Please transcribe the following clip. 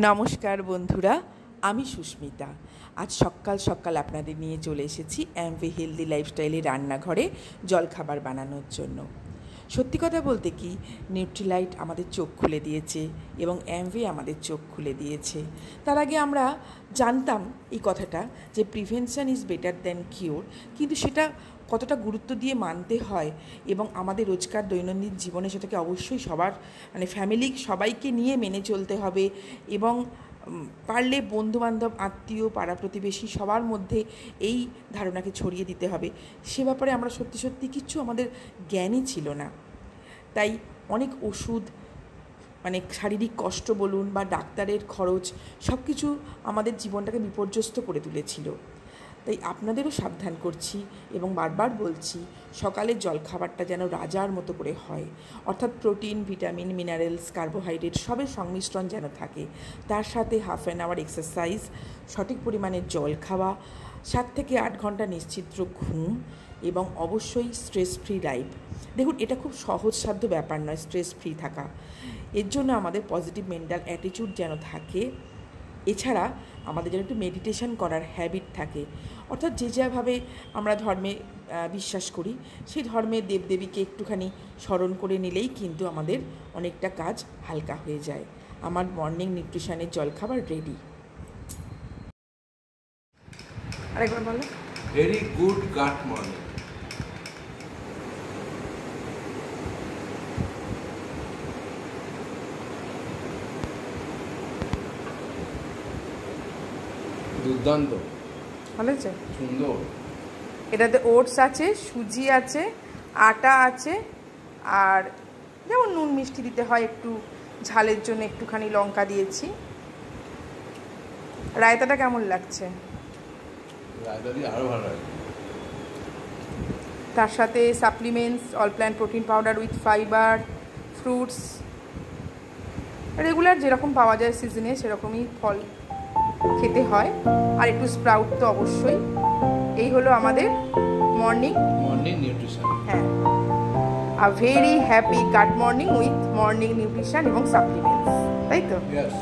নমস্কার বন্ধুরা, আমি সুস্মিতা। আজ সকাল সকাল আপনাদের নিয়ে চলে এসেছি অ্যামওয়ে হেলদি লাইফস্টাইলে রান্নাঘরে জলখাবার বানানোর জন্য। সত্যি কথা বলতে কি, নিউট্রিলাইট আমাদের চোখ খুলে দিয়েছে এবং অ্যামওয়ে আমাদের চোখ খুলে দিয়েছে। তার আগে আমরা জানতাম এই কথাটা যে prevention is better than cure, কিন্তু সেটা কতটা গুরুত্ব দিয়ে মানতে হয় এবং আমাদের রোজকার দৈনন্দিন জীবনে সেটাকে অবশ্যই সবার ফ্যামিলি সবাইকে নিয়ে মেনে চলতে হবে এবং পারলে বন্ধুবান্ধব, আত্মীয়, পাড়া প্রতিবেশী সবার মধ্যে এই ধারণাকে ছড়িয়ে দিতে হবে। সে ব্যাপারে আমরা সত্যি কিচ্ছু আমাদের জ্ঞানই ছিল না। তাই অনেক ওষুধ, শারীরিক কষ্ট বলুন বা ডাক্তারের খরচ, সব কিছু আমাদের জীবনটাকে বিপর্যস্ত করে তুলেছিল। তাই আপনাদেরও সাবধান করছি এবং বারবার বলছি, সকালের জলখাবারটা যেন রাজার মতো করে হয়, অর্থাৎ প্রোটিন, ভিটামিন, মিনারেলস, কার্বোহাইড্রেট সবের সংমিশ্রণ যেন থাকে। তার সাথে হাফ অ্যান আওয়ার এক্সারসাইজ, সঠিক পরিমাণে জল খাওয়া, 7 থেকে 8 ঘন্টা নিশ্চিদ্র ঘুম এবং অবশ্যই স্ট্রেস ফ্রি লাইফ। দেখুন, এটা খুব সহজসাধ্য ব্যাপার নয় স্ট্রেস ফ্রি থাকা। এর জন্য আমাদের পজিটিভ মেন্টাল অ্যাটিটিউড যেন থাকে। এছাড়া আমাদের যেন একটু মেডিটেশন করার হ্যাবিট থাকে, অর্থাৎ যে যেভাবে আমরা ধর্মে বিশ্বাস করি সেই ধর্মের দেবদেবীকে একটুখানি স্মরণ করে নিলেই কিন্তু আমাদের অনেকটা কাজ হালকা হয়ে যায়। আমার মর্নিং নিউট্রিশনের জলখাবার রেডি। আরেকবার বলো। ভেরি গুড গাট মর্নিং। দুর্দান্ত, ভালো হয়েছে, সুন্দর। এটাতে ওটস আছে, সুজি আছে, আটা আছে, আর যেমন নুন মিষ্টি দিতে হয়, একটু ঝালের জন্য একটুখানি লঙ্কা দিয়েছি। রায়তাটা কেমন লাগছে? রায়তা দিয়ে আরো ভালো লাগে। তার সাথে supplements, all plant protein powder with fibre, fruits, regular যেরকম পাওয়া যায় সিজনে সেরকমই ফল খেতে হয়, আর একটু স্প্রাউট তো অবশ্যই। এই হলো আমাদের মর্নিং নিউট্রিশন। হ্যাঁ, a very happy gut morning with morning nutrition এবং সাপ্লিমেন্টস, তাই তো? Yes.